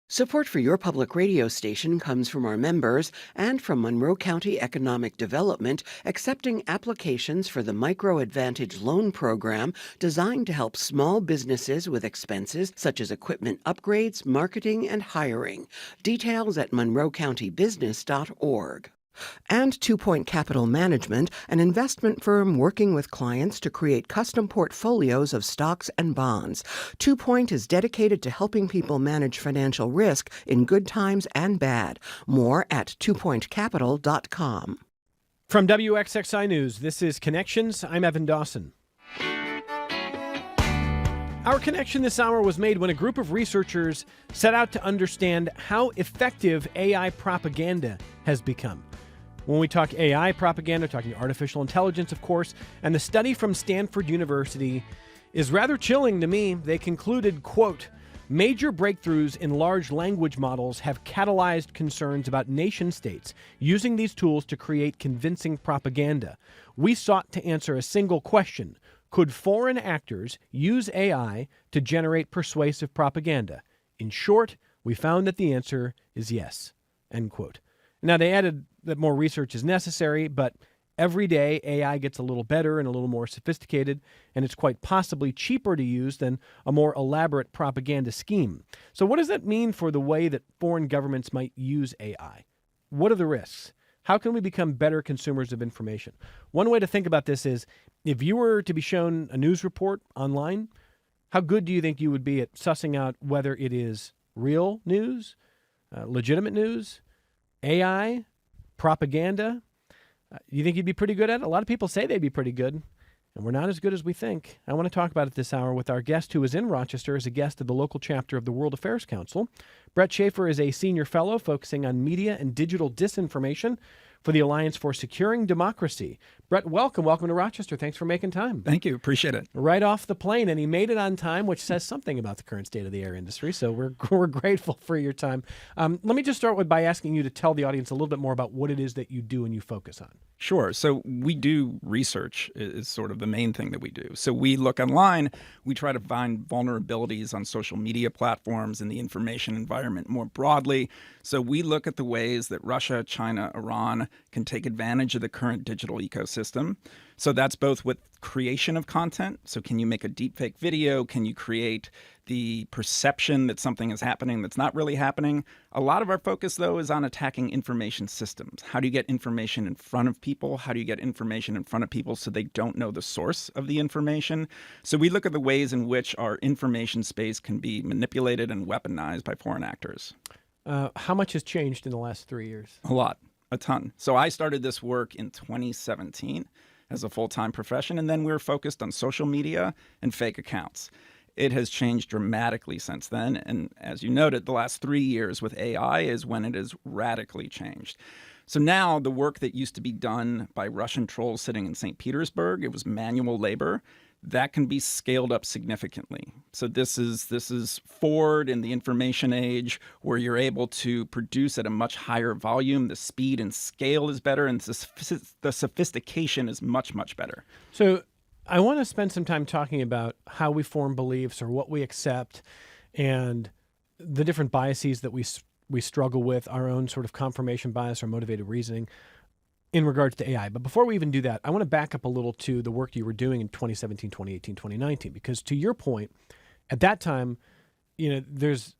Support for your public radio station comes from our members and from Monroe County Economic Development, accepting applications for the Micro Advantage Loan Program designed to help small businesses with expenses such as equipment upgrades, marketing, and hiring. Details at monroecountybusiness.org. And Two Point Capital Management, an investment firm working with clients to create custom portfolios of stocks and bonds. Two Point is dedicated to helping people manage financial risk in good times and bad. More at twopointcapital.com. From WXXI News, this is Connections. I'm Evan Dawson. Our connection this hour was made when a group of researchers set out to understand how effective AI propaganda has become. When we talk AI propaganda, talking artificial intelligence, of course, and the study from Stanford University is rather chilling to me. They concluded, quote, major breakthroughs in large language models have catalyzed concerns about nation states using these tools to create convincing propaganda. We sought to answer a single question. Could foreign actors use AI to generate persuasive propaganda? In short, we found that the answer is yes, end quote. Now, they added that more research is necessary, but every day AI gets a little better and a little more sophisticated, and it's quite possibly cheaper to use than a more elaborate propaganda scheme. So what does that mean for the way that foreign governments might use AI? What are the risks? How can we become better consumers of information? One way to think about this is, if you were to be shown a news report online, how good do you think you would be at sussing out whether it is real news, legitimate news, AI, propaganda? You think you'd be pretty good at it? A lot of people say they'd be pretty good, and we're not as good as we think. I want to talk about it this hour with our guest, who is in Rochester as a guest of the local chapter of the World Affairs Council. Bret Schafer is a senior fellow focusing on media and digital disinformation for the Alliance for Securing Democracy. Bret, welcome to Rochester. Thanks for making time. Thank you. Appreciate it. Right off the plane, and he made it on time, which says something about the current state of the air industry, so we're grateful for your time. Let me just start by asking you to tell the audience a little bit more about what it is that you do and you focus on. Sure. So we do research is sort of the main thing that we do. So we look online, we try to find vulnerabilities on social media platforms and the information environment more broadly. So we look at the ways that Russia, China, Iran can take advantage of the current digital ecosystem. So that's both with creation of content. So can you make a deepfake video? Can you create the perception that something is happening that's not really happening? A lot of our focus, though, is on attacking information systems. How do you get information in front of people? How do you get information in front of people so they don't know the source of the information? So we look at the ways in which our information space can be manipulated and weaponized by foreign actors. How much has changed in the last 3 years? A lot, a ton. So I started this work in 2017 as a full-time profession, and then we were focused on social media and fake accounts. It has changed dramatically since then, and as you noted, the last 3 years with AI is when it has radically changed. So now the work that used to be done by Russian trolls sitting in St. Petersburg, it was manual labor, that can be scaled up significantly. So this is forward in the information age, where you're able to produce at a much higher volume. The speed and scale is better, and the sophistication is much, much better. So I want to spend some time talking about how we form beliefs or what we accept and the different biases that we struggle with, our own sort of confirmation bias or motivated reasoning in regards to AI. But before we even do that, I want to back up a little to the work you were doing in 2017, 2018, 2019, because to your point, at that time, there's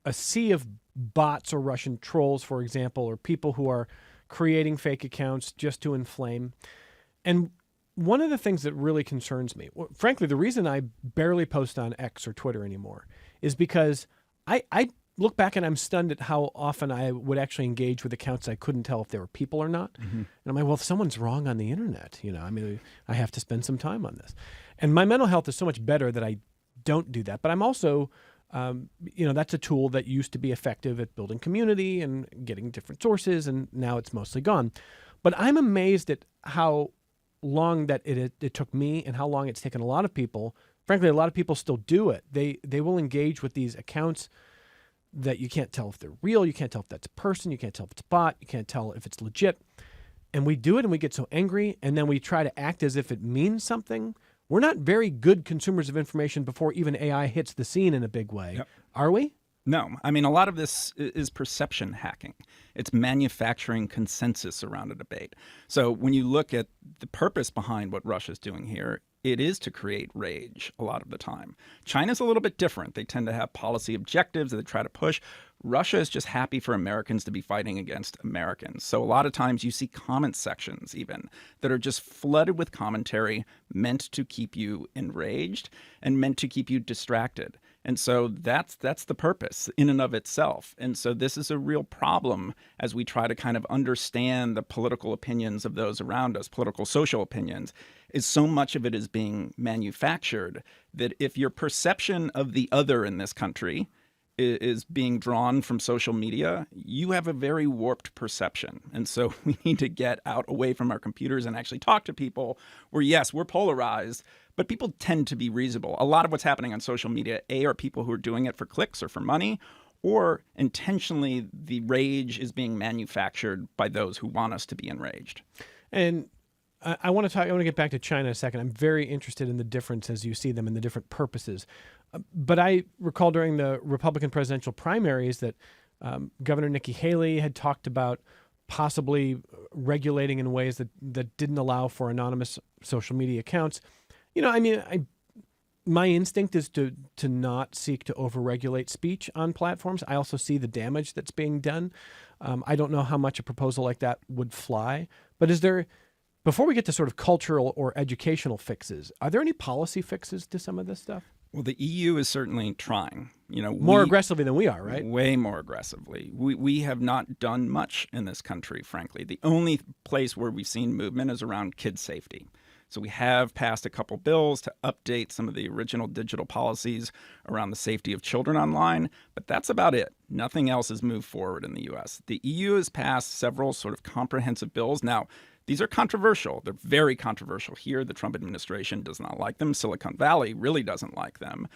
a sea of bots or Russian trolls, for example, or people who are creating fake accounts just to inflame. And one of the things that really concerns me, frankly, the reason I barely post on X or Twitter anymore is because I look back and I'm stunned at how often I would actually engage with accounts I couldn't tell if they were people or not. Mm-hmm. And I'm like, well, if someone's wrong on the internet, I have to spend some time on this. And my mental health is so much better that I don't do that. But I'm also, that's a tool that used to be effective at building community and getting different sources, and now it's mostly gone. But I'm amazed at how long that it took me and how long it's taken a lot of people. Frankly, a lot of people still do it. They will engage with these accounts that you can't tell if they're real, you can't tell if that's a person, you can't tell if it's a bot, you can't tell if it's legit. And we do it and we get so angry, and then we try to act as if it means something. We're not very good consumers of information before even AI hits the scene in a big way. Yep. Are we? No, I mean, a lot of this is perception hacking. It's manufacturing consensus around a debate. So when you look at the purpose behind what Russia's doing here, it is to create rage a lot of the time. China's a little bit different. They tend to have policy objectives that they try to push. Russia is just happy for Americans to be fighting against Americans. So a lot of times you see comment sections even that are just flooded with commentary meant to keep you enraged and meant to keep you distracted. And so that's the purpose in and of itself. And so this is a real problem as we try to kind of understand the political opinions of those around us, political social opinions, is so much of it is being manufactured that if your perception of the other in this country is being drawn from social media, you have a very warped perception. And so we need to get out away from our computers and actually talk to people where, yes, we're polarized, but people tend to be reasonable. A lot of what's happening on social media, are people who are doing it for clicks or for money, or intentionally the rage is being manufactured by those who want us to be enraged. And I want to get back to China a second. I'm very interested in the difference as you see them and the different purposes. But I recall during the Republican presidential primaries that Governor Nikki Haley had talked about possibly regulating in ways that didn't allow for anonymous social media accounts. You know, I mean, my instinct is to not seek to overregulate speech on platforms. I also see the damage that's being done. I don't know how much a proposal like that would fly. But before we get to sort of cultural or educational fixes, are there any policy fixes to some of this stuff? Well, the EU is certainly trying. More aggressively than we are, right? Way more aggressively. We have not done much in this country, frankly. The only place where we've seen movement is around kid safety. So we have passed a couple bills to update some of the original digital policies around the safety of children online, but that's about it. Nothing else has moved forward in the U.S. The EU has passed several sort of comprehensive bills. Now, these are controversial. They're very controversial here. The Trump administration does not like them. Silicon Valley really doesn't like them.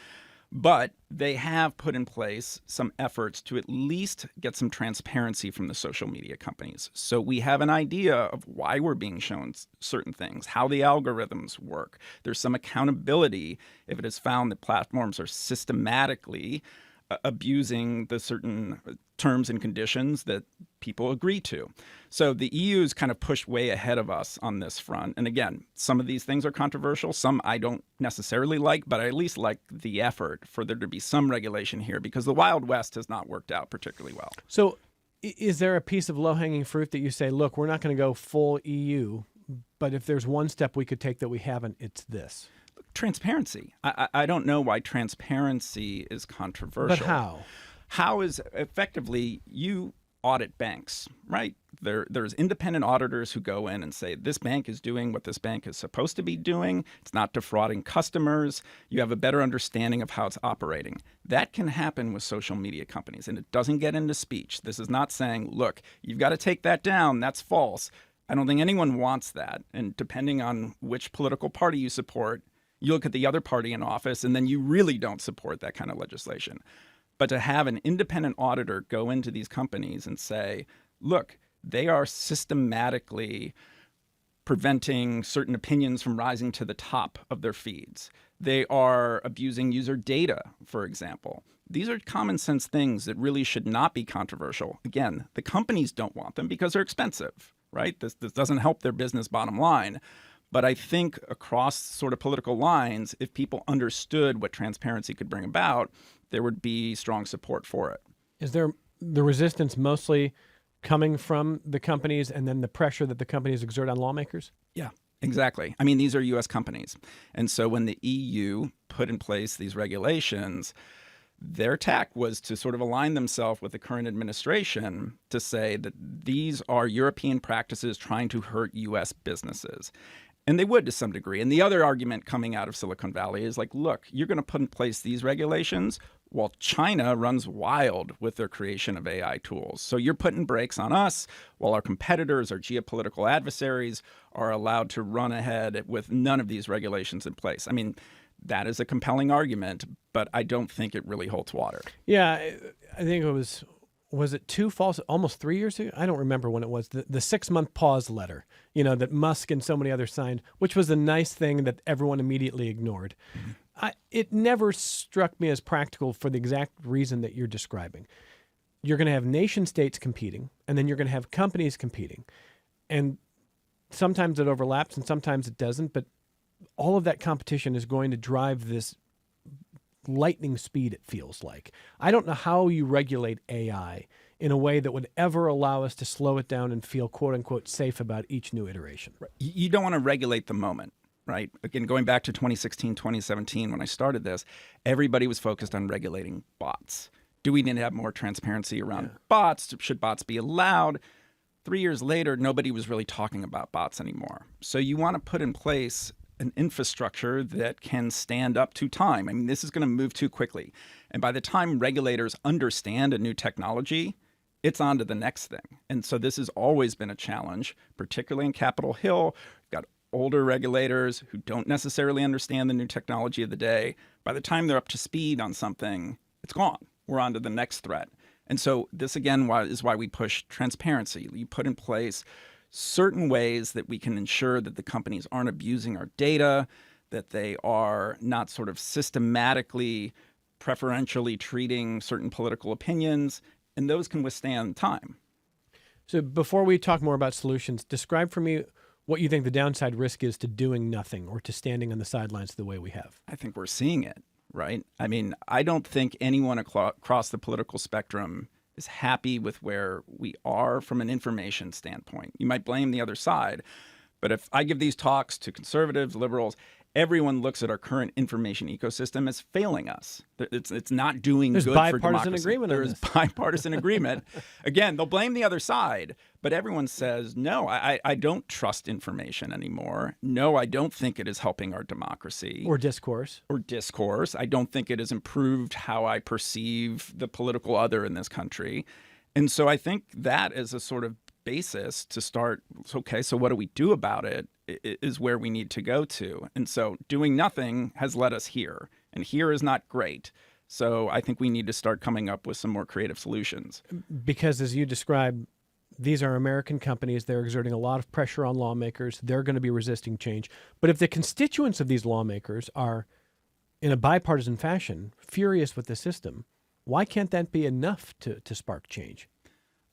But they have put in place some efforts to at least get some transparency from the social media companies. So we have an idea of why we're being shown certain things, how the algorithms work. There's some accountability if it is found that platforms are systematically abusing the certain terms and conditions that people agree to. So the EU's kind of pushed way ahead of us on this front. And again, some of these things are controversial. Some I don't necessarily like, but I at least like the effort for there to be some regulation here because the Wild West has not worked out particularly well. So is there a piece of low-hanging fruit that you say, look, we're not going to go full EU, but if there's one step we could take that we haven't, it's this? Transparency. I don't know why transparency is controversial. But how? How is effectively you audit banks, right? There's independent auditors who go in and say, this bank is doing what this bank is supposed to be doing. It's not defrauding customers. You have a better understanding of how it's operating. That can happen with social media companies, and it doesn't get into speech. This is not saying, look, you've got to take that down. That's false. I don't think anyone wants that. And depending on which political party you support, you look at the other party in office, and then you really don't support that kind of legislation. But to have an independent auditor go into these companies and say, look, they are systematically preventing certain opinions from rising to the top of their feeds. They are abusing user data, for example. These are common sense things that really should not be controversial. Again, the companies don't want them because they're expensive, right? This doesn't help their business bottom line. But I think across sort of political lines, if people understood what transparency could bring about, there would be strong support for it. Is there the resistance mostly coming from the companies and then the pressure that the companies exert on lawmakers? Yeah, exactly. I mean, these are U.S. companies. And so when the EU put in place these regulations, their tack was to sort of align themselves with the current administration to say that these are European practices trying to hurt U.S. businesses. And they would to some degree. And the other argument coming out of Silicon Valley is like, look, you're going to put in place these regulations while China runs wild with their creation of AI tools. So you're putting brakes on us while our competitors, our geopolitical adversaries, are allowed to run ahead with none of these regulations in place. I mean, that is a compelling argument, but I don't think it really holds water. Yeah, I think it was it almost 3 years ago? I don't remember when it was. The 6-month pause letter, that Musk and so many others signed, which was a nice thing that everyone immediately ignored. It never struck me as practical for the exact reason that you're describing. You're going to have nation states competing, and then you're going to have companies competing. And sometimes it overlaps and sometimes it doesn't, but all of that competition is going to drive this lightning speed, it feels like. I don't know how you regulate AI in a way that would ever allow us to slow it down and feel quote unquote safe about each new iteration. You don't want to regulate the moment, right? Again, going back to 2016, 2017, when I started this, everybody was focused on regulating bots. Do we need to have more transparency around bots? Should bots be allowed? 3 years later, nobody was really talking about bots anymore. So you want to put in place an infrastructure that can stand up to time. I mean, this is going to move too quickly. And by the time regulators understand a new technology, it's on to the next thing. And so this has always been a challenge, particularly in Capitol Hill. We've got older regulators who don't necessarily understand the new technology of the day. By the time they're up to speed on something, it's gone. We're on to the next threat. And so this, again, is why we push transparency. You put in place certain ways that we can ensure that the companies aren't abusing our data, that they are not sort of systematically, preferentially treating certain political opinions, and those can withstand time. So before we talk more about solutions, describe for me what you think the downside risk is to doing nothing or to standing on the sidelines the way we have. I think we're seeing it. Right? I mean, I don't think anyone across the political spectrum is happy with where we are from an information standpoint. You might blame the other side, but if I give these talks to conservatives, liberals, everyone looks at our current information ecosystem as failing us. It's not doing good for democracy. There's bipartisan agreement on this. There's bipartisan agreement. Again, they'll blame the other side, but everyone says, no, I don't trust information anymore. No, I don't think it is helping our democracy. Or discourse. I don't think it has improved how I perceive the political other in this country. And so I think that is a sort of basis to start, okay, so what do we do about it, is where we need to go to. And so doing nothing has led us here, and here is not great. So I think we need to start coming up with some more creative solutions. Because as you describe, these are American companies. They're exerting a lot of pressure on lawmakers. They're going to be resisting change. But if the constituents of these lawmakers are, in a bipartisan fashion, furious with the system, why can't that be enough to spark change?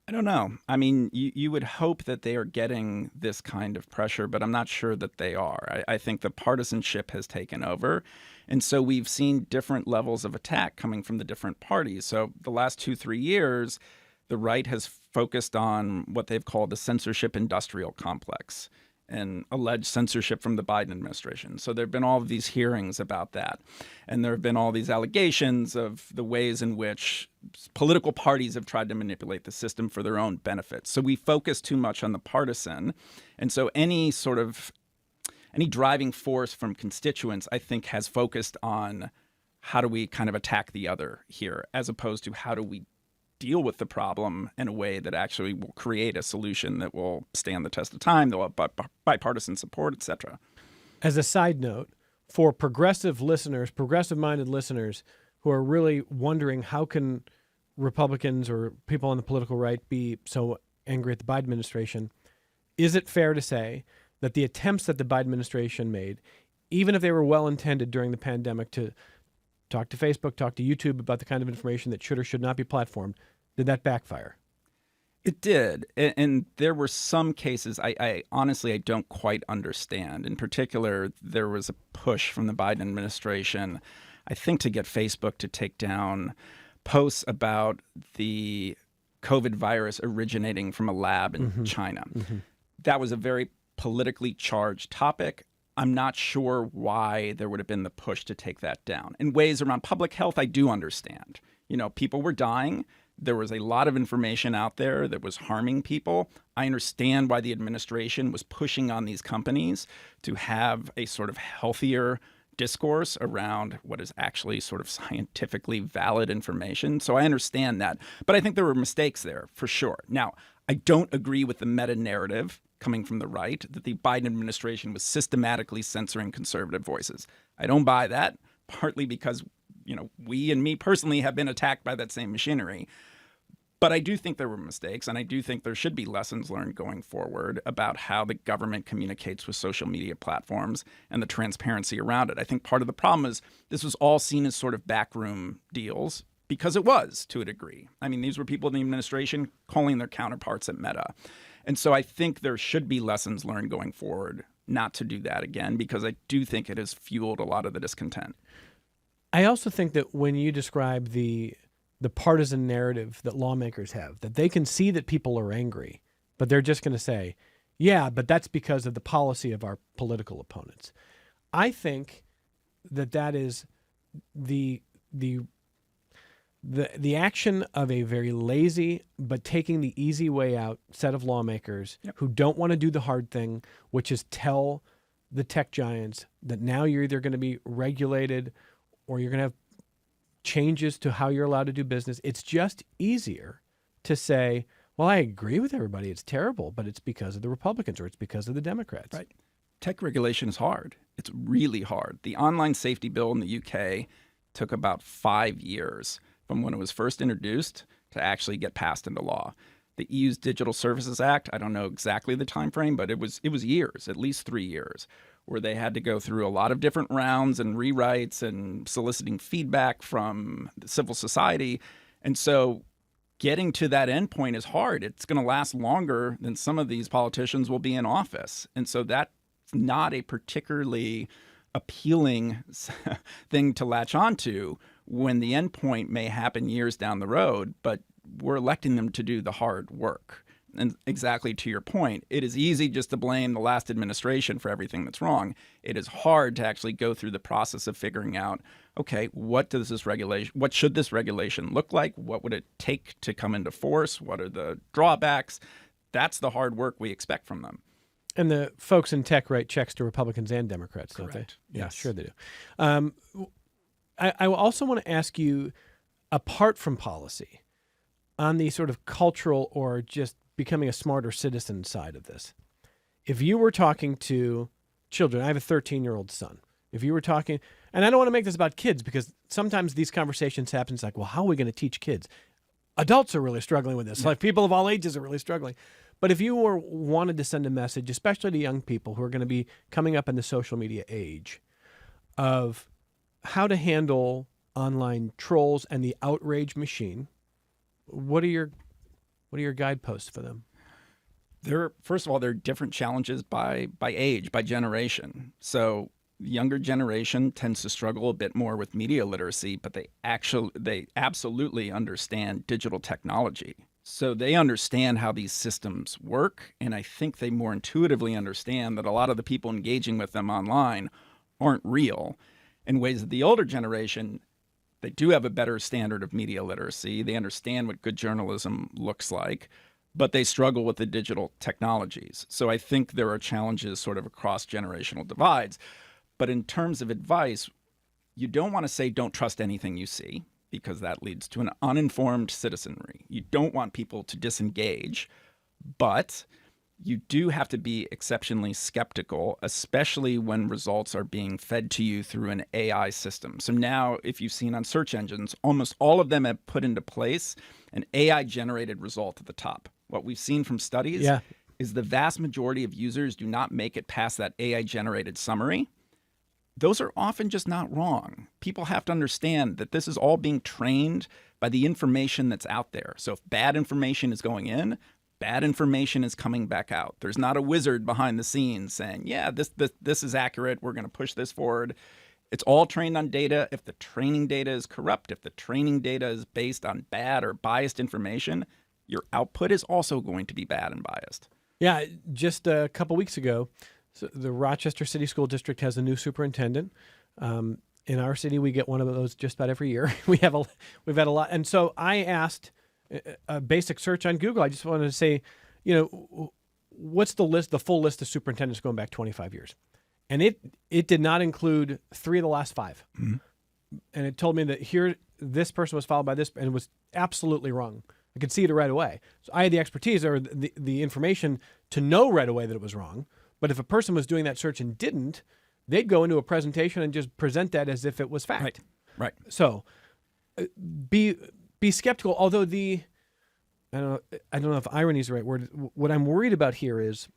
I don't know. I mean, you would hope that they are getting this kind of pressure, but I'm not sure that they are. I think the partisanship has taken over. And so we've seen different levels of attack coming from the different parties. So the last 2-3 years, the right has focused on what they've called the censorship industrial complex and alleged censorship from the Biden administration. So there have been all of these hearings about that. And there have been all these allegations of the ways in which political parties have tried to manipulate the system for their own benefit. So we focus too much on the partisan. And so any driving force from constituents, I think, has focused on how do we kind of attack the other here, as opposed to how do we deal with the problem in a way that actually will create a solution that will stand the test of time, that will have bipartisan support, et cetera. As a side note, for progressive-minded listeners who are really wondering how can Republicans or people on the political right be so angry at the Biden administration, is it fair to say that the attempts that the Biden administration made, even if they were well-intended during the pandemic to talk to Facebook, talk to YouTube about the kind of information that should or should not be platformed, did that backfire? It did. And there were some cases I honestly don't quite understand. In particular, there was a push from the Biden administration, I think, to get Facebook to take down posts about the COVID virus originating from a lab in China. That was a very politically charged topic. I'm not sure why there would have been the push to take that down. In ways around public health, I do understand. You know, people were dying. There was a lot of information out there that was harming people. I understand why the administration was pushing on these companies to have a sort of healthier discourse around what is actually sort of scientifically valid information. So I understand that. But I think there were mistakes there, for sure. Now, I don't agree with the meta-narrative coming from the right that the Biden administration was systematically censoring conservative voices. I don't buy that, partly because, you know, we and me personally have been attacked by that same machinery. But I do think there were mistakes, and I do think there should be lessons learned going forward about how the government communicates with social media platforms and the transparency around it. I think part of the problem is this was all seen as sort of backroom deals, because it was, to a degree. I mean, these were people in the administration calling their counterparts at Meta. And so I think there should be lessons learned going forward not to do that again, because I do think it has fueled a lot of the discontent. I also think that when you describe the partisan narrative that lawmakers have, that they can see that people are angry, but they're just going to say, yeah, but that's because of the policy of our political opponents. I think that is the action of a very lazy but taking the easy way out set of lawmakers who don't want to do the hard thing, which is tell the tech giants that now you're either going to be regulated or you're going to have changes to how you're allowed to do business. It's just easier to say, well, I agree with everybody. It's terrible, but it's because of the Republicans or it's because of the Democrats. Right. Tech regulation is hard. It's really hard. The online safety bill in the UK took about 5 years from when it was first introduced to actually get passed into law. The EU's Digital Services Act, I don't know exactly the time frame, but it was years, at least 3 years, where they had to go through a lot of different rounds and rewrites and soliciting feedback from civil society. And so getting to that endpoint is hard. It's going to last longer than some of these politicians will be in office. And so that's not a particularly appealing thing to latch onto when the endpoint may happen years down the road, but we're electing them to do the hard work. And exactly to your point, it is easy just to blame the last administration for everything that's wrong. It is hard to actually go through the process of figuring out, okay, what should this regulation look like? What would it take to come into force? What are the drawbacks? That's the hard work we expect from them. And the folks in tech write checks to Republicans and Democrats, don't they? Correct. Yeah, Yes. sure they do. I also want to ask you, apart from policy, on the sort of cultural or just becoming a smarter citizen side of this, if you were talking to children, I have a 13-year-old son. If you were talking, and I don't want to make this about kids because sometimes these conversations happen. It's like, well, how are we going to teach kids? Adults are really struggling with this. Like people of all ages are really struggling. But if you wanted to send a message, especially to young people who are going to be coming up in the social media age, of how to handle online trolls and the outrage machine, what are your guideposts for them? First of all, there are different challenges by age, by generation. So the younger generation tends to struggle a bit more with media literacy, but they absolutely understand digital technology. So they understand how these systems work, and I think they more intuitively understand that a lot of the people engaging with them online aren't real, in ways that the older generation, they do have a better standard of media literacy. They understand what good journalism looks like, but they struggle with the digital technologies. So I think there are challenges sort of across generational divides. But in terms of advice, you don't want to say don't trust anything you see, because that leads to an uninformed citizenry. You don't want people to disengage, but you do have to be exceptionally skeptical, especially when results are being fed to you through an AI system. So now, if you've seen on search engines, almost all of them have put into place an AI-generated result at the top. What we've seen from studies is the vast majority of users do not make it past that AI-generated summary. Those are often just not wrong. People have to understand that this is all being trained by the information that's out there. So if bad information is going in, bad information is coming back out. There's not a wizard behind the scenes saying, yeah, this is accurate, we're going to push this forward. It's all trained on data. If the training data is corrupt, if the training data is based on bad or biased information, your output is also going to be bad and biased. Yeah, just a couple weeks ago, so the Rochester City School District has a new superintendent. In our city, we get one of those just about every year. We've had a lot. And so I asked a basic search on Google. I just wanted to say, what's the full list of superintendents going back 25 years? And it did not include 3 of the last 5. Mm-hmm. And it told me that this person was followed by this, and it was absolutely wrong. I could see it right away. So I had the expertise or the information to know right away that it was wrong. But if a person was doing that search and didn't, they'd go into a presentation and just present that as if it was fact. Right. So be skeptical. Although I don't know if irony is the right word. What I'm worried about here is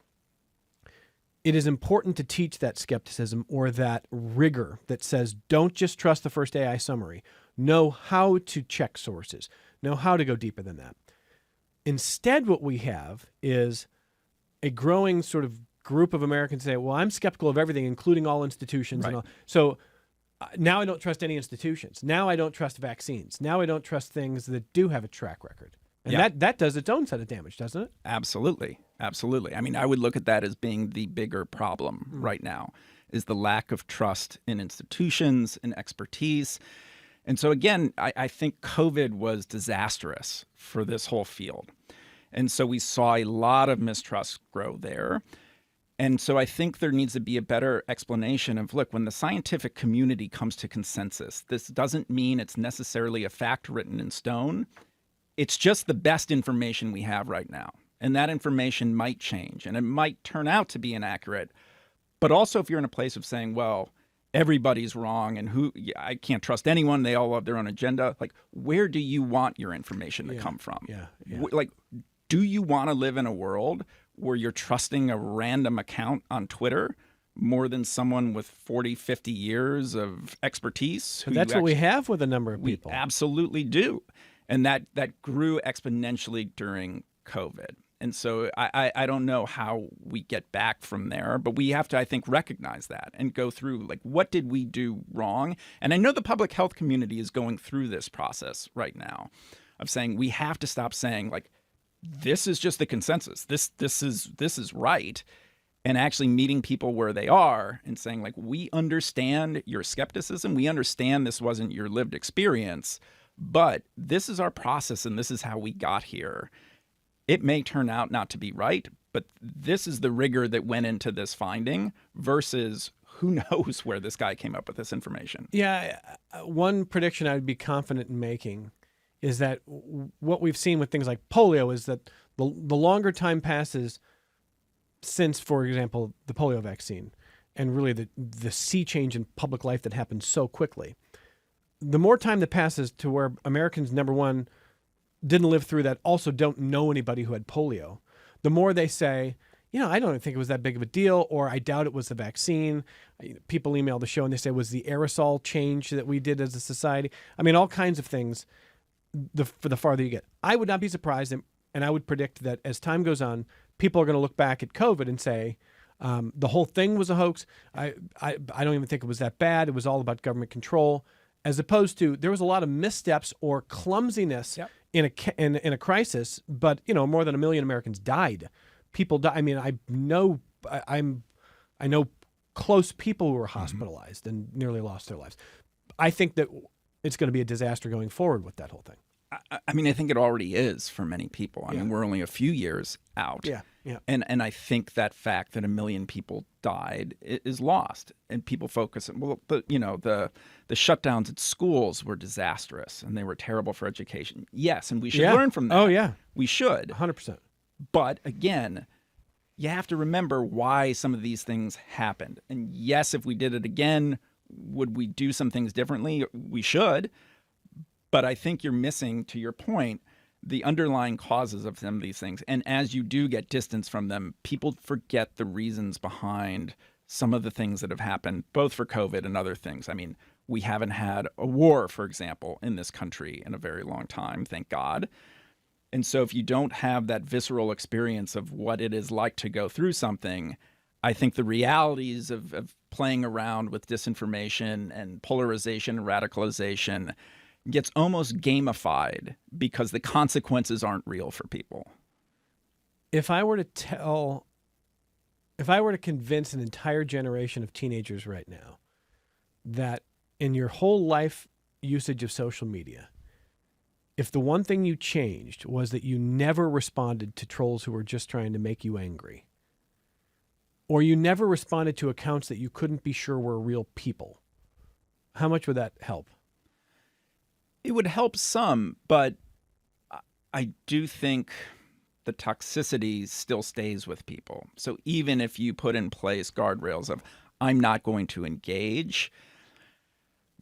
it is important to teach that skepticism or that rigor that says don't just trust the first AI summary. Know how to check sources. Know how to go deeper than that. Instead, what we have is a growing sort of group of Americans say, well, I'm skeptical of everything, including all institutions. Right. And all. So now I don't trust any institutions. Now I don't trust vaccines. Now I don't trust things that do have a track record. And Yeah. that does its own set of damage, doesn't it? Absolutely. Absolutely. I mean, I would look at that as being the bigger problem right now, is the lack of trust in institutions and expertise. And so, again, I think COVID was disastrous for this whole field. And so we saw a lot of mistrust grow there. And so I think there needs to be a better explanation of, look, when the scientific community comes to consensus, this doesn't mean it's necessarily a fact written in stone. It's just the best information we have right now. And that information might change and it might turn out to be inaccurate. But also if you're in a place of saying, well, everybody's wrong and I can't trust anyone, they all have their own agenda. Like, where do you want your information to come from? Yeah. Like, do you want to live in a world where you're trusting a random account on Twitter more than someone with 40, 50 years of expertise? That's what we have with a number of people. We absolutely do. And that grew exponentially during COVID. And so I don't know how we get back from there, but we have to, I think, recognize that and go through, like, what did we do wrong? And I know the public health community is going through this process right now of saying we have to stop saying, like, this is just the consensus. This is right. And actually meeting people where they are and saying, like, we understand your skepticism. We understand this wasn't your lived experience, but this is our process and this is how we got here. It may turn out not to be right, but this is the rigor that went into this finding versus who knows where this guy came up with this information. Yeah. One prediction I would be confident in making is that what we've seen with things like polio is that the longer time passes since, for example, the polio vaccine and really the sea change in public life that happened so quickly, the more time that passes to where Americans, number one, didn't live through that, also don't know anybody who had polio, the more they say, I don't think it was that big of a deal, or I doubt it was the vaccine. People email the show and they say, was the aerosol change that we did as a society? I mean, all kinds of things for the farther you get. I would not be surprised, and I would predict that as time goes on, people are going to look back at COVID and say, the whole thing was a hoax. I don't even think it was that bad. It was all about government control, as opposed to there was a lot of missteps or clumsiness in a crisis, but more than 1 million Americans died. People die. I mean, I know close people who were hospitalized and nearly lost their lives. I think that it's going to be a disaster going forward with that whole thing. I mean, I think it already is for many people. I mean, we're only a few years out. Yeah. And I think that fact that 1 million people died is lost, and people focus. Well, the shutdowns at schools were disastrous, and they were terrible for education. Yes, and we should learn from that. Oh yeah, we should. 100%. But again, you have to remember why some of these things happened. And yes, if we did it again, would we do some things differently? We should. But I think you're missing, to your point, the underlying causes of some of these things. And as you do get distance from them, people forget the reasons behind some of the things that have happened, both for COVID and other things. I mean, we haven't had a war, for example, in this country in a very long time, thank God. And so if you don't have that visceral experience of what it is like to go through something, I think the realities of playing around with disinformation and polarization and radicalization gets almost gamified because the consequences aren't real for people. If I were to convince an entire generation of teenagers right now that in your whole life usage of social media, if the one thing you changed was that you never responded to trolls who were just trying to make you angry, or you never responded to accounts that you couldn't be sure were real people, how much would that help? It would help some, but I do think the toxicity still stays with people. So even if you put in place guardrails of, I'm not going to engage,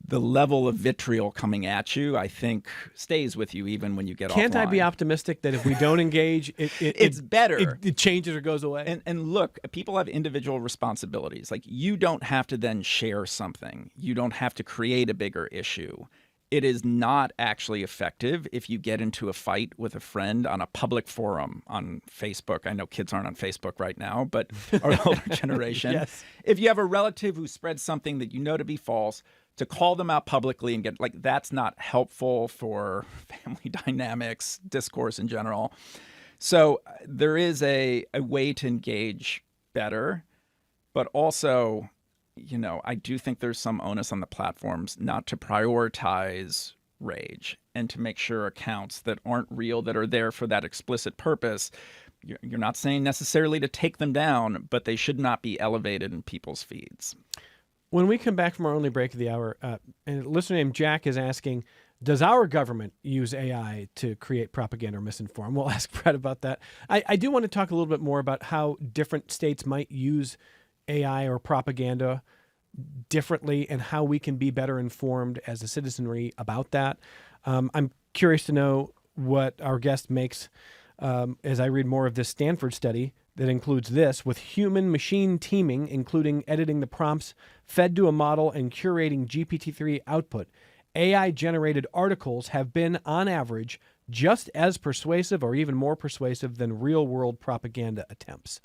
the level of vitriol coming at you, I think, stays with you even when you get offline. Can't I be optimistic that if we don't engage, it's better. It changes or goes away? And look, people have individual responsibilities. Like, you don't have to then share something. You don't have to create a bigger issue. It is not actually effective if you get into a fight with a friend on a public forum on Facebook. I know kids aren't on Facebook right now, but our older generation. Yes. If you have a relative who spreads something that you know to be false, to call them out publicly and get, like, that's not helpful for family dynamics, discourse in general. So there is a way to engage better, but also, you know, I do think there's some onus on the platforms not to prioritize rage and to make sure accounts that aren't real, that are there for that explicit purpose. You're not saying necessarily to take them down, but they should not be elevated in people's feeds. When we come back from our only break of the hour, and a listener named Jack is asking, does our government use AI to create propaganda or misinform? We'll ask Bret about that. I do want to talk a little bit more about how different states might use AI or propaganda differently and how we can be better informed as a citizenry about that. I'm curious to know what our guest makes as I read more of this Stanford study that includes this: with human-machine teaming, including editing the prompts fed to a model and curating GPT-3 output, AI-generated articles have been, on average, just as persuasive or even more persuasive than real-world propaganda attempts.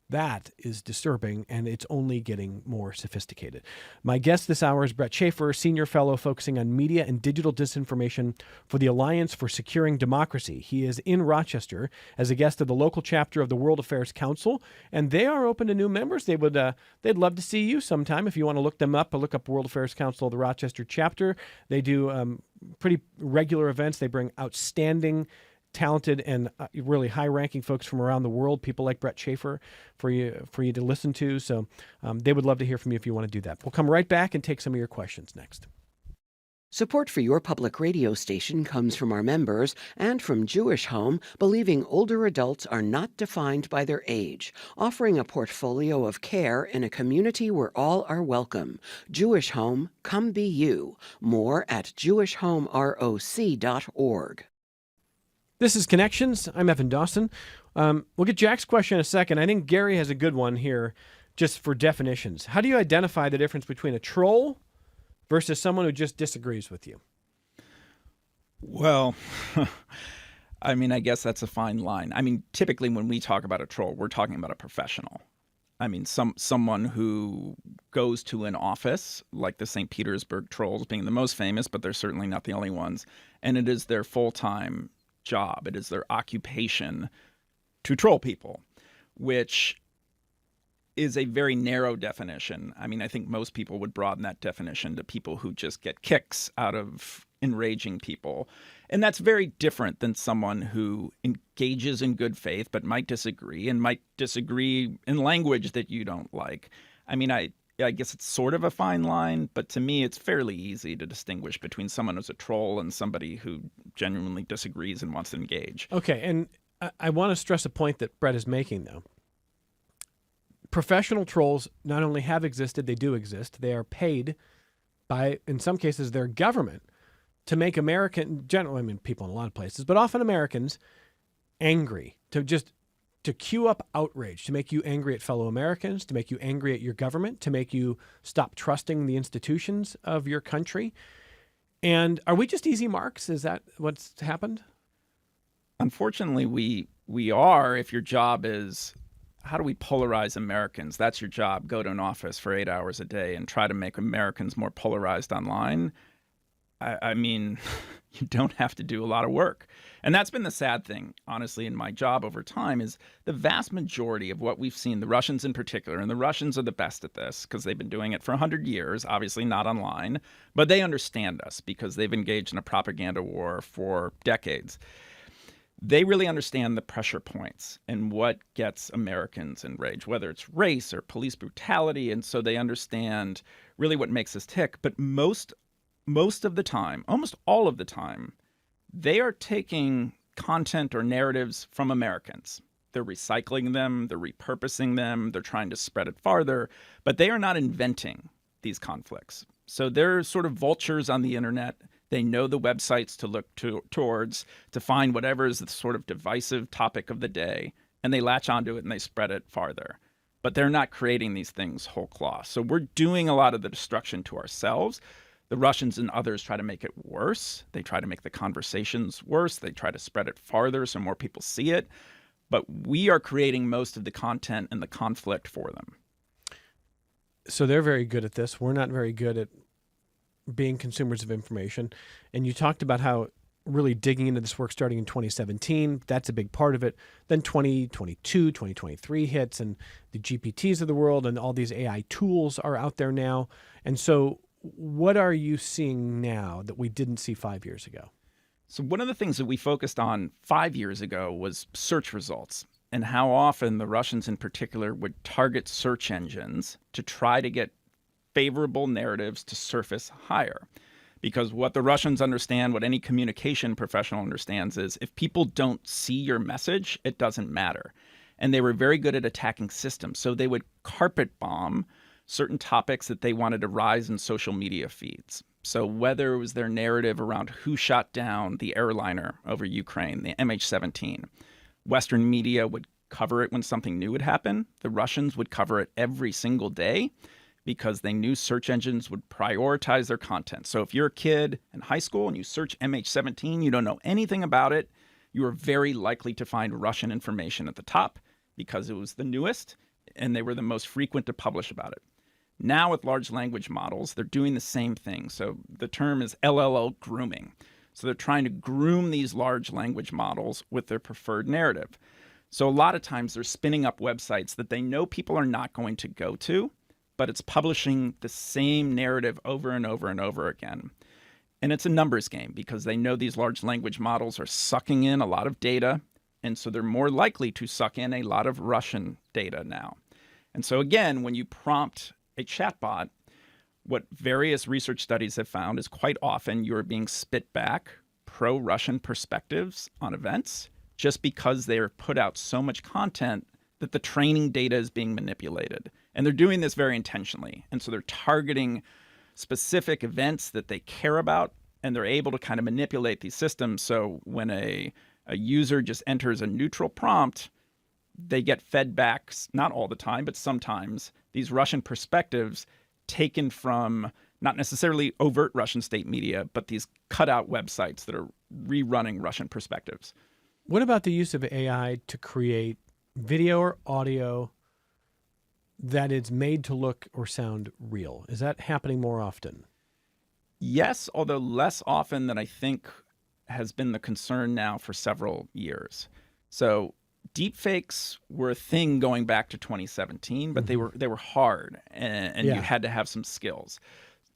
That is disturbing, and it's only getting more sophisticated. My guest this hour is Bret Schafer, Senior Fellow focusing on media and digital disinformation for the Alliance for Securing Democracy. He is in Rochester as a guest of the local chapter of the World Affairs Council, and they are open to new members. They'd love to see you sometime if you want to look them up. Look up World Affairs Council, the Rochester chapter. They do pretty regular events. They bring outstanding, talented, and really high-ranking folks from around the world, people like Bret Schafer, for you to listen to. So they would love to hear from you if you want to do that. We'll come right back and take some of your questions next. Support for your public radio station comes from our members and from Jewish Home, believing older adults are not defined by their age, offering a portfolio of care in a community where all are welcome. Jewish Home, come be you. More at jewishhomeroc.org. This is Connections. I'm Evan Dawson. We'll get Jack's question in a second. I think Gary has a good one here just for definitions. How do you identify the difference between a troll versus someone who just disagrees with you? Well, I mean, I guess that's a fine line. I mean, typically when we talk about a troll, we're talking about a professional. I mean, someone who goes to an office, like the St. Petersburg trolls being the most famous, but they're certainly not the only ones, and it is their full-time job. It is their occupation to troll people, which is a very narrow definition. I mean, I think most people would broaden that definition to people who just get kicks out of enraging people. And that's very different than someone who engages in good faith but might disagree in language that you don't like. I mean, I guess it's sort of a fine line, but to me, it's fairly easy to distinguish between someone who's a troll and somebody who genuinely disagrees and wants to engage. Okay, and I want to stress a point that Bret is making, though. Professional trolls not only have existed, they do exist. They are paid by, in some cases, their government to make people in a lot of places, but often Americans, angry, to cue up outrage, to make you angry at fellow Americans, to make you angry at your government, to make you stop trusting the institutions of your country. And are we just easy marks? Is that what's happened? Unfortunately, we are. If your job is, how do we polarize Americans? That's your job. Go to an office for 8 hours a day and try to make Americans more polarized online. I mean, you don't have to do a lot of work. And that's been the sad thing, honestly, in my job over time, is the vast majority of what we've seen, the Russians in particular, and the Russians are the best at this because they've been doing it for 100 years, obviously not online, but they understand us because they've engaged in a propaganda war for decades. They really understand the pressure points and what gets Americans enraged, whether it's race or police brutality. And so they understand really what makes us tick. But most of the time, almost all of the time, they are taking content or narratives from Americans. They're recycling them, they're repurposing them, they're trying to spread it farther, but they are not inventing these conflicts. So they're sort of vultures on the internet. They know the websites to look towards to find whatever is the sort of divisive topic of the day, and they latch onto it and they spread it farther. But they're not creating these things whole cloth. So we're doing a lot of the destruction to ourselves. The Russians and others try to make it worse. They try to make the conversations worse. They try to spread it farther so more people see it. But we are creating most of the content and the conflict for them. So they're very good at this. We're not very good at being consumers of information. And you talked about how really digging into this work starting in 2017, that's a big part of it. Then 2022, 2023 hits, and the GPTs of the world and all these AI tools are out there now. And so what are you seeing now that we didn't see 5 years ago? So one of the things that we focused on 5 years ago was search results, and how often the Russians in particular would target search engines to try to get favorable narratives to surface higher. Because what the Russians understand, what any communication professional understands, is if people don't see your message, it doesn't matter. And they were very good at attacking systems. So they would carpet bomb certain topics that they wanted to rise in social media feeds. So whether it was their narrative around who shot down the airliner over Ukraine, the MH17, Western media would cover it when something new would happen. The Russians would cover it every single day because they knew search engines would prioritize their content. So if you're a kid in high school and you search MH17, you don't know anything about it, you are very likely to find Russian information at the top because it was the newest and they were the most frequent to publish about it. Now with large language models, they're doing the same thing. So the term is LLL grooming. So they're trying to groom these large language models with their preferred narrative. So a lot of times they're spinning up websites that they know people are not going to go to, but it's publishing the same narrative over and over and over again. And it's a numbers game because they know these large language models are sucking in a lot of data, and so they're more likely to suck in a lot of Russian data now. And so again, when you prompt a chatbot, what various research studies have found is quite often you're being spit back pro-Russian perspectives on events just because they're put out so much content that the training data is being manipulated. And they're doing this very intentionally. And so they're targeting specific events that they care about, and they're able to kind of manipulate these systems. So when a user just enters a neutral prompt, they get fed back, not all the time, but sometimes, these Russian perspectives taken from not necessarily overt Russian state media, but these cutout websites that are rerunning Russian perspectives. What about the use of AI to create video or audio that is made to look or sound real? Is that happening more often? Yes, although less often than I think has been the concern now for several years. So deepfakes were a thing going back to 2017, but they were hard, and you had to have some skills.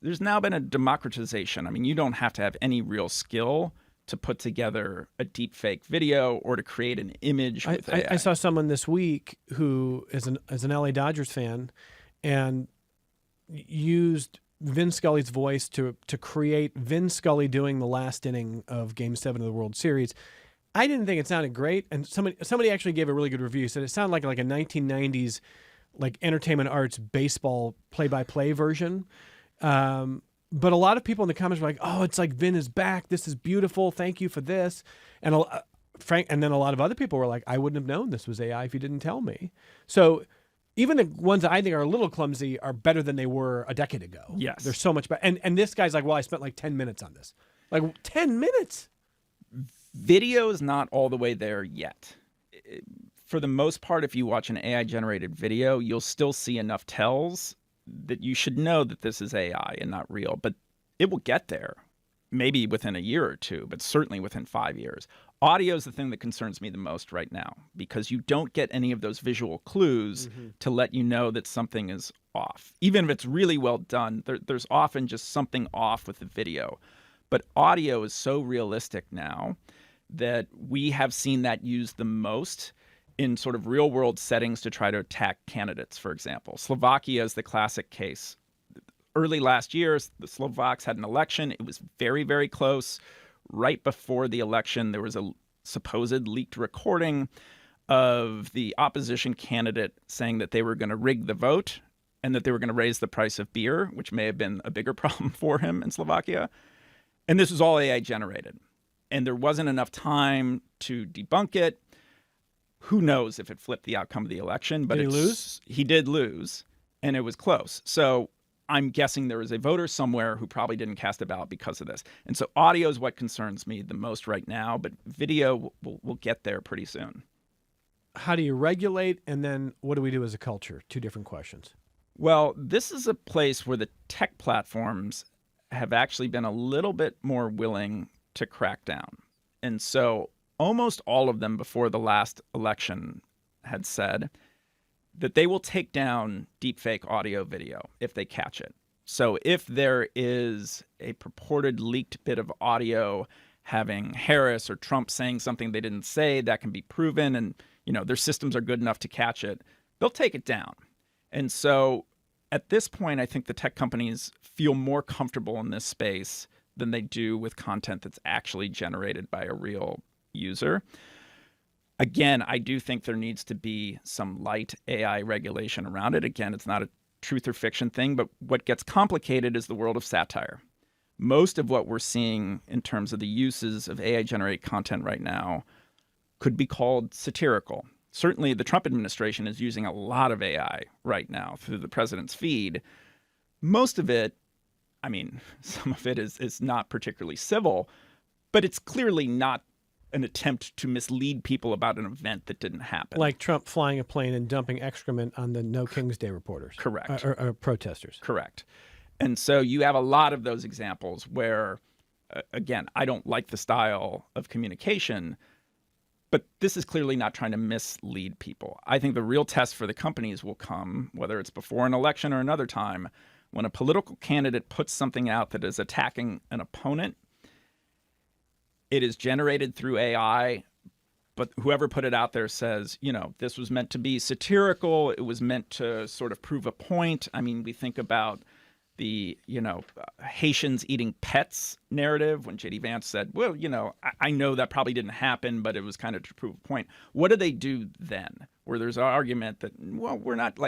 There's now been a democratization. I mean, you don't have to have any real skill to put together a deepfake video or to create an image with AI. I saw someone this week who is an LA Dodgers fan and used Vin Scully's voice to create Vin Scully doing the last inning of Game 7 of the World Series. I didn't think it sounded great, and somebody actually gave a really good review. Said it sounded like a 1990s like Entertainment Arts baseball play-by-play version. But a lot of people in the comments were like, "Oh, it's like Vin is back. This is beautiful. Thank you for this." And and then a lot of other people were like, "I wouldn't have known this was AI if you didn't tell me." So even the ones that I think are a little clumsy are better than they were a decade ago. Yes, they're so much better. And this guy's like, "Well, I spent like 10 minutes on this." Like 10 minutes. Video is not all the way there yet. For the most part, if you watch an AI-generated video, you'll still see enough tells that you should know that this is AI and not real. But it will get there, maybe within a year or two, but certainly within 5 years. Audio is the thing that concerns me the most right now because you don't get any of those visual clues to let you know that something is off. Even if it's really well done, there's often just something off with the video. But audio is so realistic now that we have seen that used the most in sort of real world settings to try to attack candidates, for example. Slovakia is the classic case. Early last year, the Slovaks had an election. It was very, very close. Right before the election, there was a supposed leaked recording of the opposition candidate saying that they were going to rig the vote and that they were going to raise the price of beer, which may have been a bigger problem for him in Slovakia. And this was all AI generated. And there wasn't enough time to debunk it. Who knows if it flipped the outcome of the election? But did he lose? He did lose, and it was close. So I'm guessing there is a voter somewhere who probably didn't cast a ballot because of this. And so audio is what concerns me the most right now, but video will get there pretty soon. How do you regulate, and then what do we do as a culture? Two different questions. Well, this is a place where the tech platforms have actually been a little bit more willing to crack down. And so almost all of them before the last election had said that they will take down deepfake audio video if they catch it. So if there is a purported leaked bit of audio having Harris or Trump saying something they didn't say, that can be proven, and their systems are good enough to catch it, they'll take it down. And so at this point, I think the tech companies feel more comfortable in this space than they do with content that's actually generated by a real user. Again, I do think there needs to be some light AI regulation around it. Again, it's not a truth or fiction thing, but what gets complicated is the world of satire. Most of what we're seeing in terms of the uses of AI-generated content right now could be called satirical. Certainly, the Trump administration is using a lot of AI right now through the president's feed. Most of it, some of it is not particularly civil, but it's clearly not an attempt to mislead people about an event that didn't happen. Like Trump flying a plane and dumping excrement on the No King's Day reporters. Correct. Or protesters. Correct. And so you have a lot of those examples where, again, I don't like the style of communication, but this is clearly not trying to mislead people. I think the real test for the companies will come, whether it's before an election or another time, when a political candidate puts something out that is attacking an opponent. It is generated through AI, but whoever put it out there says, this was meant to be satirical. It was meant to sort of prove a point. We think about the, Haitians eating pets narrative when J.D. Vance said, well, I know that probably didn't happen, but it was kind of to prove a point. What do they do then? Where there's an argument that, well, we're not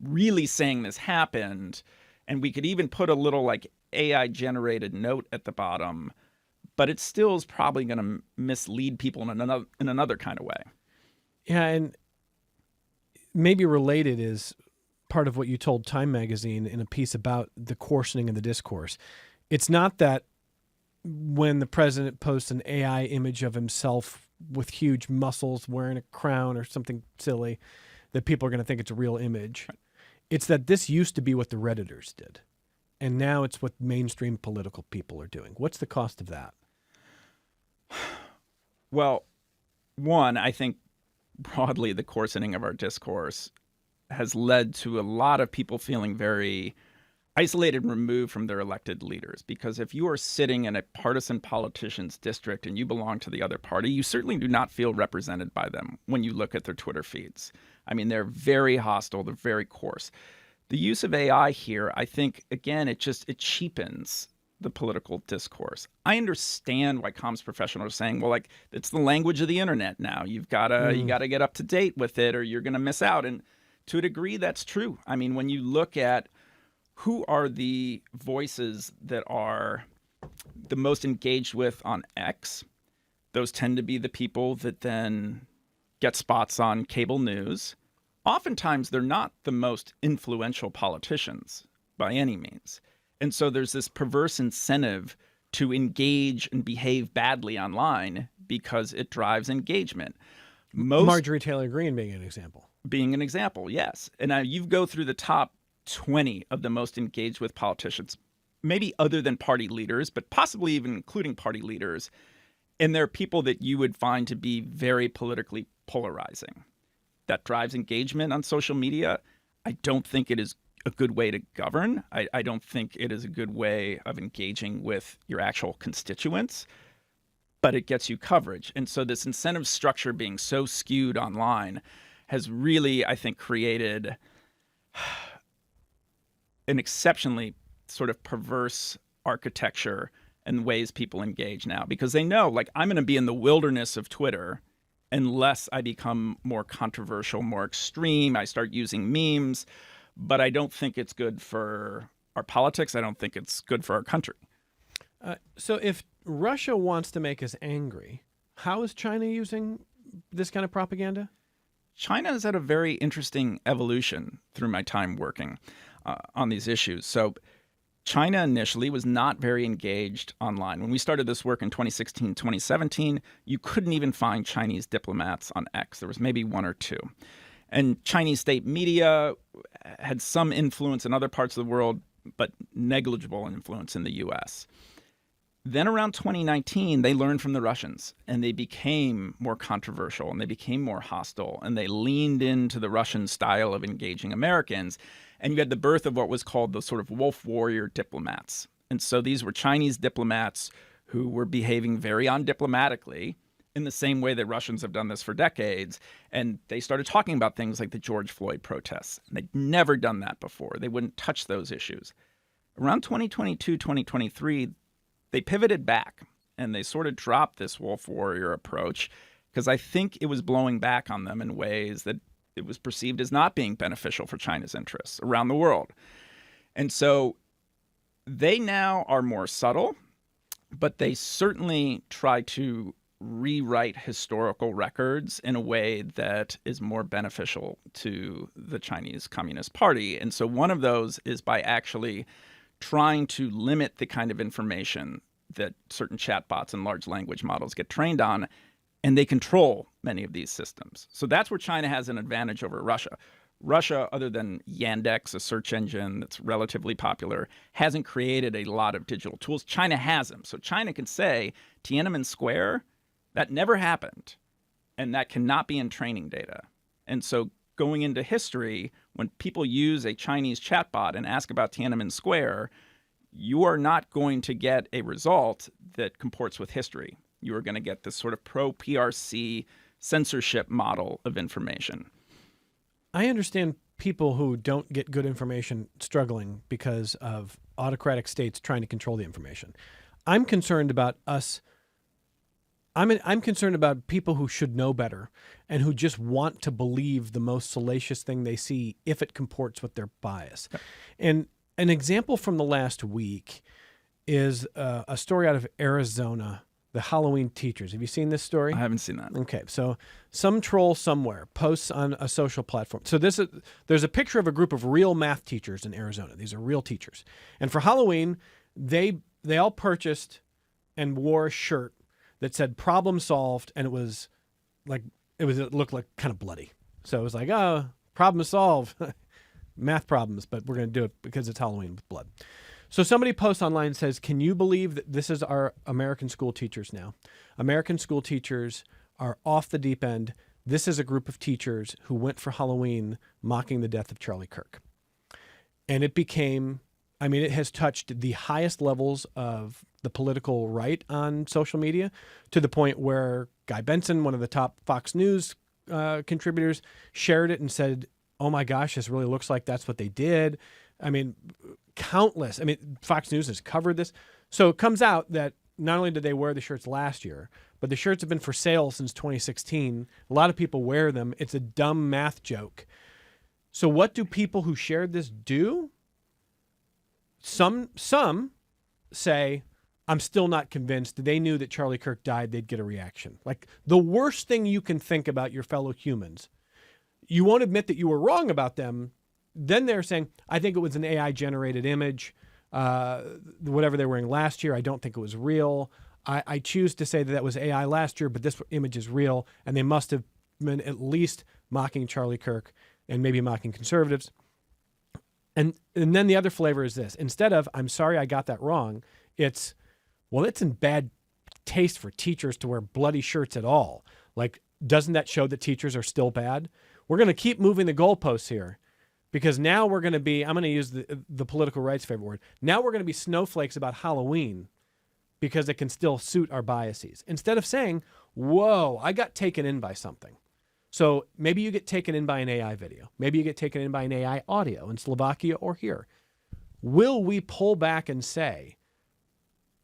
really saying this happened. And we could even put a little AI generated note at the bottom, but it still is probably going to mislead people in another kind of way. Yeah, and maybe related is part of what you told Time Magazine in a piece about the coarsening of the discourse. It's not that when the president posts an AI image of himself with huge muscles wearing a crown or something silly that people are going to think it's a real image. Right. It's that this used to be what the Redditors did, and now it's what mainstream political people are doing. What's the cost of that? Well, one, I think broadly the coarsening of our discourse has led to a lot of people feeling very isolated and removed from their elected leaders. Because if you are sitting in a partisan politician's district and you belong to the other party, you certainly do not feel represented by them when you look at their Twitter feeds. They're very hostile. They're very coarse. The use of AI here, I think, again, it cheapens the political discourse. I understand why comms professionals are saying, well, it's the language of the internet now. You gotta get up to date with it or you're gonna miss out. And to a degree, that's true. When you look at who are the voices that are the most engaged with on X, those tend to be the people that then get spots on cable news. Oftentimes, they're not the most influential politicians by any means. And so there's this perverse incentive to engage and behave badly online because it drives engagement. Marjorie Taylor Greene being an example. Being an example, yes. And now you go through the top 20 of the most engaged with politicians, maybe other than party leaders, but possibly even including party leaders. And they're people that you would find to be very politically polarizing. That drives engagement on social media. I don't think it is a good way to govern. I don't think it is a good way of engaging with your actual constituents, but it gets you coverage. And so this incentive structure being so skewed online has really, I think, created an exceptionally sort of perverse architecture and ways people engage now, because they know, I'm going to be in the wilderness of Twitter unless I become more controversial, more extreme. I start using memes. but I don't think it's good for our politics. I don't think it's good for our country. So if Russia wants to make us angry, how is China using this kind of propaganda? China has had a very interesting evolution through my time working on these issues. So China initially was not very engaged online. When we started this work in 2016, 2017, you couldn't even find Chinese diplomats on X. There was maybe one or two. And Chinese state media had some influence in other parts of the world, but negligible influence in the US. Then around 2019, they learned from the Russians, and they became more controversial, and they became more hostile, and they leaned into the Russian style of engaging Americans. And you had the birth of what was called the sort of wolf warrior diplomats. And so these were Chinese diplomats who were behaving very undiplomatically in the same way that Russians have done this for decades. And they started talking about things like the George Floyd protests. And they'd never done that before. They wouldn't touch those issues. Around 2022, 2023, they pivoted back and they sort of dropped this wolf warrior approach because I think it was blowing back on them in ways that it was perceived as not being beneficial for China's interests around the world. And so they now are more subtle, but they certainly try to rewrite historical records in a way that is more beneficial to the Chinese Communist Party. And so one of those is by actually trying to limit the kind of information that certain chatbots and large language models get trained on, and they control many of these systems. So that's where China has an advantage over Russia. Russia, other than Yandex, a search engine that's relatively popular, hasn't created a lot of digital tools. China has them. So China can say Tiananmen Square, that never happened, and that cannot be in training data. And so going into history, when people use a Chinese chatbot and ask about Tiananmen Square, you are not going to get a result that comports with history. You are going to get this sort of pro-PRC censorship model of information. I understand people who don't get good information struggling because of autocratic states trying to control the information. I'm concerned about us. I'm concerned about people who should know better and who just want to believe the most salacious thing they see if it comports with their bias. Yep. And an example from the last week is a story out of Arizona, the Halloween teachers. Have you seen this story? I haven't seen that. Okay, so some troll somewhere posts on a social platform. So there's a picture of a group of real math teachers in Arizona. These are real teachers. And for Halloween, they all purchased and wore a shirt that said problem solved, and it looked like kind of bloody. So it was like, oh, problem solved. Math problems, but we're going to do it because it's Halloween with blood. So somebody posts online and says, can you believe that this is our American school teachers now? American school teachers are off the deep end. This is a group of teachers who went for Halloween mocking the death of Charlie Kirk. And it became, it has touched the highest levels of the political right on social media to the point where Guy Benson, one of the top Fox News contributors, shared it and said, oh my gosh, this really looks like that's what they did. Countless. Fox News has covered this. So it comes out that not only did they wear the shirts last year, but the shirts have been for sale since 2016. A lot of people wear them. It's a dumb math joke. So what do people who shared this do? Some say, I'm still not convinced. They knew that Charlie Kirk died, they'd get a reaction. Like the worst thing you can think about your fellow humans. You won't admit that you were wrong about them. Then they're saying, I think it was an AI-generated image. Whatever they were wearing last year, I don't think it was real. I choose to say that was AI last year, but this image is real, and they must have been at least mocking Charlie Kirk and maybe mocking conservatives. And then the other flavor is this. Instead of, I'm sorry I got that wrong, it's in bad taste for teachers to wear bloody shirts at all. Like, doesn't that show that teachers are still bad? We're going to keep moving the goalposts here because now we're going to be, I'm going to use the political right's favorite word. Now we're going to be snowflakes about Halloween because it can still suit our biases. Instead of saying, whoa, I got taken in by something. So maybe you get taken in by an AI video. Maybe you get taken in by an AI audio in Slovakia or here. Will we pull back and say,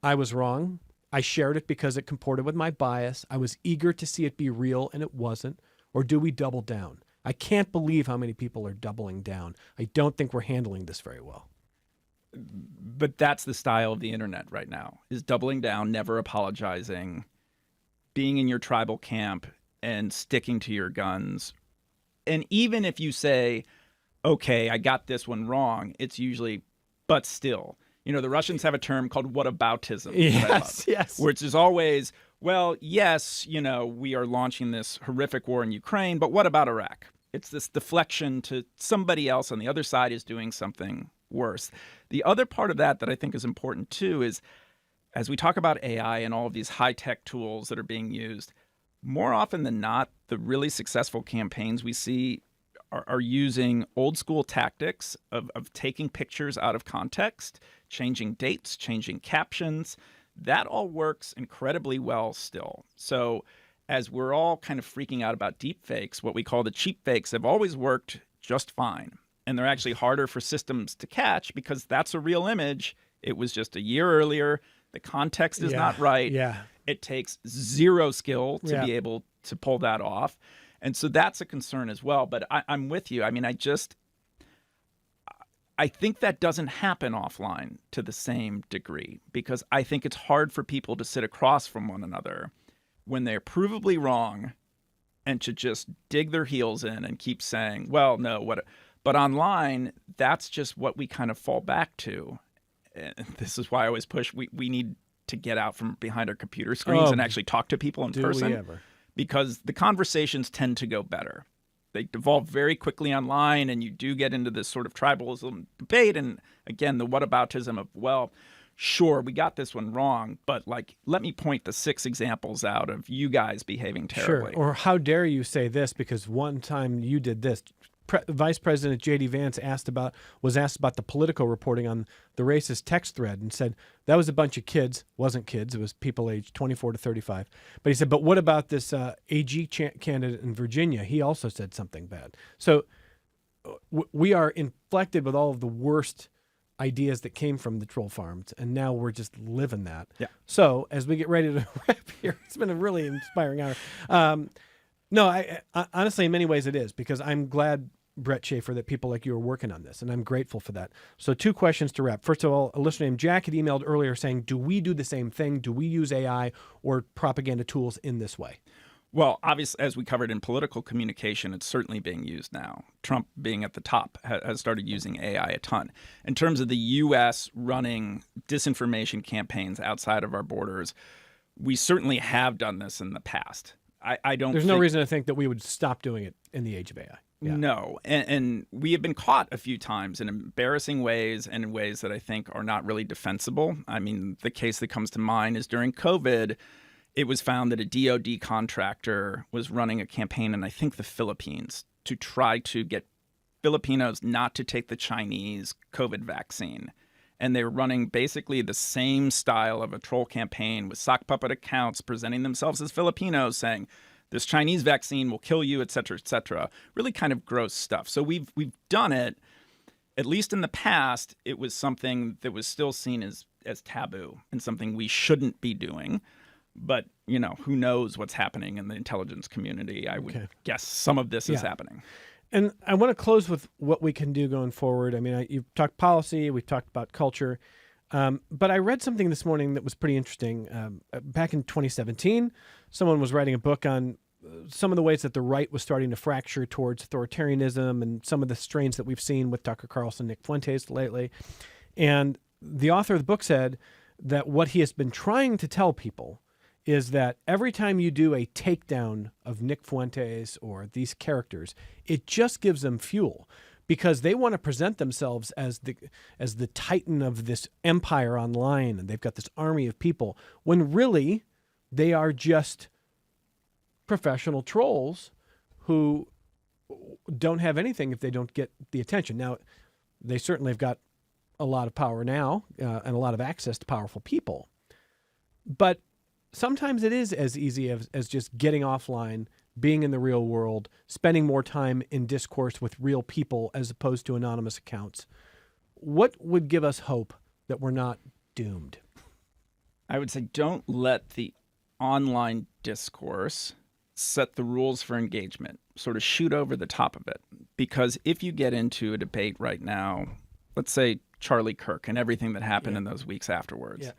I was wrong. I shared it because it comported with my bias. I was eager to see it be real and it wasn't. Or do we double down? I can't believe how many people are doubling down. I don't think we're handling this very well. But that's the style of the internet right now, is doubling down, never apologizing, being in your tribal camp and sticking to your guns. And even if you say, okay, I got this one wrong, it's usually, but still. You know, the Russians have a term called whataboutism. Yes, yes. Which is always, well, yes, you know, we are launching this horrific war in Ukraine, but what about Iraq? It's this deflection to somebody else on the other side is doing something worse. The other part of that I think is important too is, as we talk about AI and all of these high-tech tools that are being used, more often than not, the really successful campaigns we see are using old school tactics of taking pictures out of context, changing dates, changing captions. That all works incredibly well still. So as we're all kind of freaking out about deepfakes, what we call the cheap fakes have always worked just fine. And they're actually harder for systems to catch because that's a real image. It was just a year earlier. The context is not right. Yeah. It takes zero skill to be able to pull that off. And so that's a concern as well. But I'm with you. I mean, I think that doesn't happen offline to the same degree because I think it's hard for people to sit across from one another when they're provably wrong and to just dig their heels in and keep saying, well, no, what? But online, that's just what we kind of fall back to. And this is why I always push, we need to get out from behind our computer screens and actually talk to people in person. We ever? Because the conversations tend to go better. They devolve very quickly online, and you do get into this sort of tribalism debate. And again, the whataboutism of, well, sure, we got this one wrong, but like, let me point the 6 examples out of you guys behaving terribly. Sure. Or how dare you say this because one time you did this. Vice President J.D. Vance was asked about the Politico reporting on the racist text thread and said that was a bunch of kids. Wasn't kids. It was people aged 24 to 35. But he said, but what about this AG candidate in Virginia? He also said something bad. So we are inflected with all of the worst ideas that came from the troll farms, and now we're just living that. Yeah. So as we get ready to wrap here, it's been a really inspiring hour. No, I honestly, in many ways it is, because I'm glad, Bret Schafer, that people like you are working on this, and I'm grateful for that. So 2 questions to wrap. First of all, a listener named Jack had emailed earlier saying, do we do the same thing? Do we use AI or propaganda tools in this way? Well, obviously, as we covered in political communication, it's certainly being used now. Trump, being at the top, has started using AI a ton. In terms of the U.S. running disinformation campaigns outside of our borders, we certainly have done this in the past. I don't. There's no reason to think that we would stop doing it in the age of AI. Yeah. No, and we have been caught a few times in embarrassing ways and in ways that I think are not really defensible. I mean, the case that comes to mind is during COVID, it was found that a DoD contractor was running a campaign in, I think, the Philippines to try to get Filipinos not to take the Chinese COVID vaccine. And they were running basically the same style of a troll campaign with sock puppet accounts presenting themselves as Filipinos, saying this Chinese vaccine will kill you, et cetera, really kind of gross stuff. So we've done it. At least in the past, it was something that was still seen as taboo and something we shouldn't be doing. But, you know, who knows what's happening in the intelligence community? I would guess some of this is happening. And I want to close with what we can do going forward. I mean, you've talked policy, we've talked about culture, but I read something this morning that was pretty interesting. Back in 2017, someone was writing a book on some of the ways that the right was starting to fracture towards authoritarianism and some of the strains that we've seen with Tucker Carlson, Nick Fuentes lately. And the author of the book said that what he has been trying to tell people is that every time you do a takedown of Nick Fuentes or these characters, it just gives them fuel because they want to present themselves as the titan of this empire online, and they've got this army of people, when really they are just professional trolls who don't have anything if they don't get the attention. Now, they certainly have got a lot of power now and a lot of access to powerful people, but sometimes it is as easy as just getting offline, being in the real world, spending more time in discourse with real people as opposed to anonymous accounts. What would give us hope that we're not doomed? I would say don't let the online discourse set the rules for engagement, sort of shoot over the top of it. Because if you get into a debate right now, let's say Charlie Kirk and everything that happened in those weeks afterwards,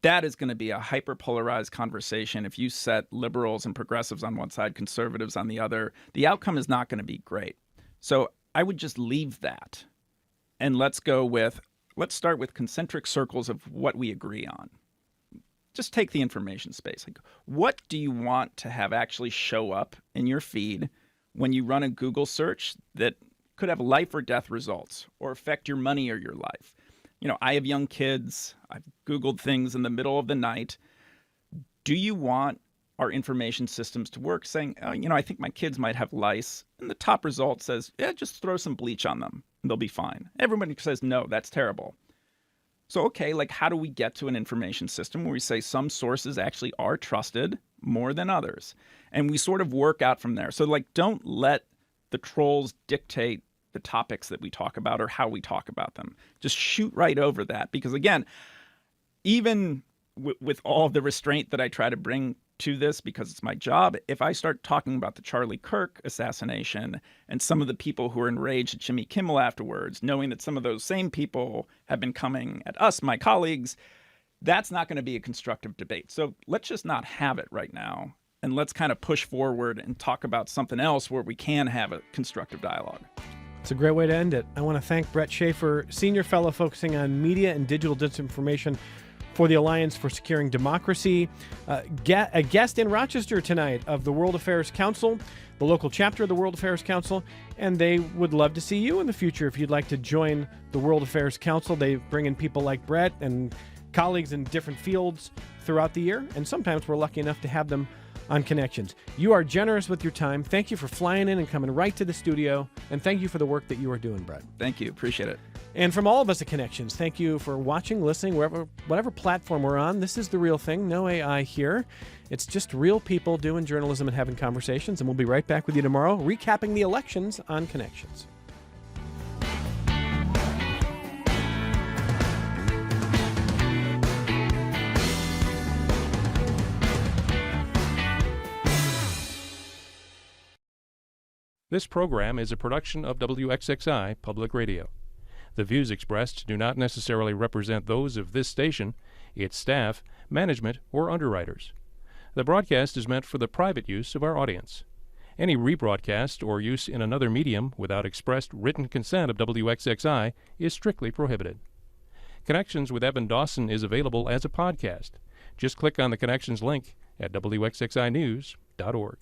that is going to be a hyper-polarized conversation. If you set liberals and progressives on one side, conservatives on the other, the outcome is not going to be great. So I would just leave that. And let's start with concentric circles of what we agree on. Just take the information space. Like, what do you want to have actually show up in your feed when you run a Google search that could have life or death results or affect your money or your life? You know, I have young kids. I've Googled things in the middle of the night. Do you want our information systems to work saying, oh, I think my kids might have lice? And the top result says, yeah, just throw some bleach on them and they'll be fine. Everybody says, no, that's terrible. So, okay, like, how do we get to an information system where we say some sources actually are trusted more than others? And we sort of work out from there. So, like, don't let the trolls dictate the topics that we talk about or how we talk about them. Just shoot right over that. Because, again, even with all the restraint that I try to bring to this because it's my job, if I start talking about the Charlie Kirk assassination and some of the people who are enraged at Jimmy Kimmel afterwards, knowing that some of those same people have been coming at us, my colleagues, that's not going to be a constructive debate. So let's just not have it right now. And let's kind of push forward and talk about something else where we can have a constructive dialogue. It's a great way to end it. I want to thank Bret Schafer, Senior Fellow focusing on media and digital disinformation for the Alliance for Securing Democracy. A guest in Rochester tonight of the World Affairs Council, the local chapter of the World Affairs Council, and they would love to see you in the future if you'd like to join the World Affairs Council. They bring in people like Bret and colleagues in different fields throughout the year, and sometimes we're lucky enough to have them on Connections. You are generous with your time. Thank you for flying in and coming right to the studio, and thank you for the work that you are doing, Bret. Thank you. Appreciate it. And from all of us at Connections, thank you for watching, listening, whatever platform we're on. This is The Real Thing. No AI here. It's just real people doing journalism and having conversations, and we'll be right back with you tomorrow, recapping the elections on Connections. This program is a production of WXXI Public Radio. The views expressed do not necessarily represent those of this station, its staff, management, or underwriters. The broadcast is meant for the private use of our audience. Any rebroadcast or use in another medium without expressed written consent of WXXI is strictly prohibited. Connections with Evan Dawson is available as a podcast. Just click on the Connections link at WXXInews.org.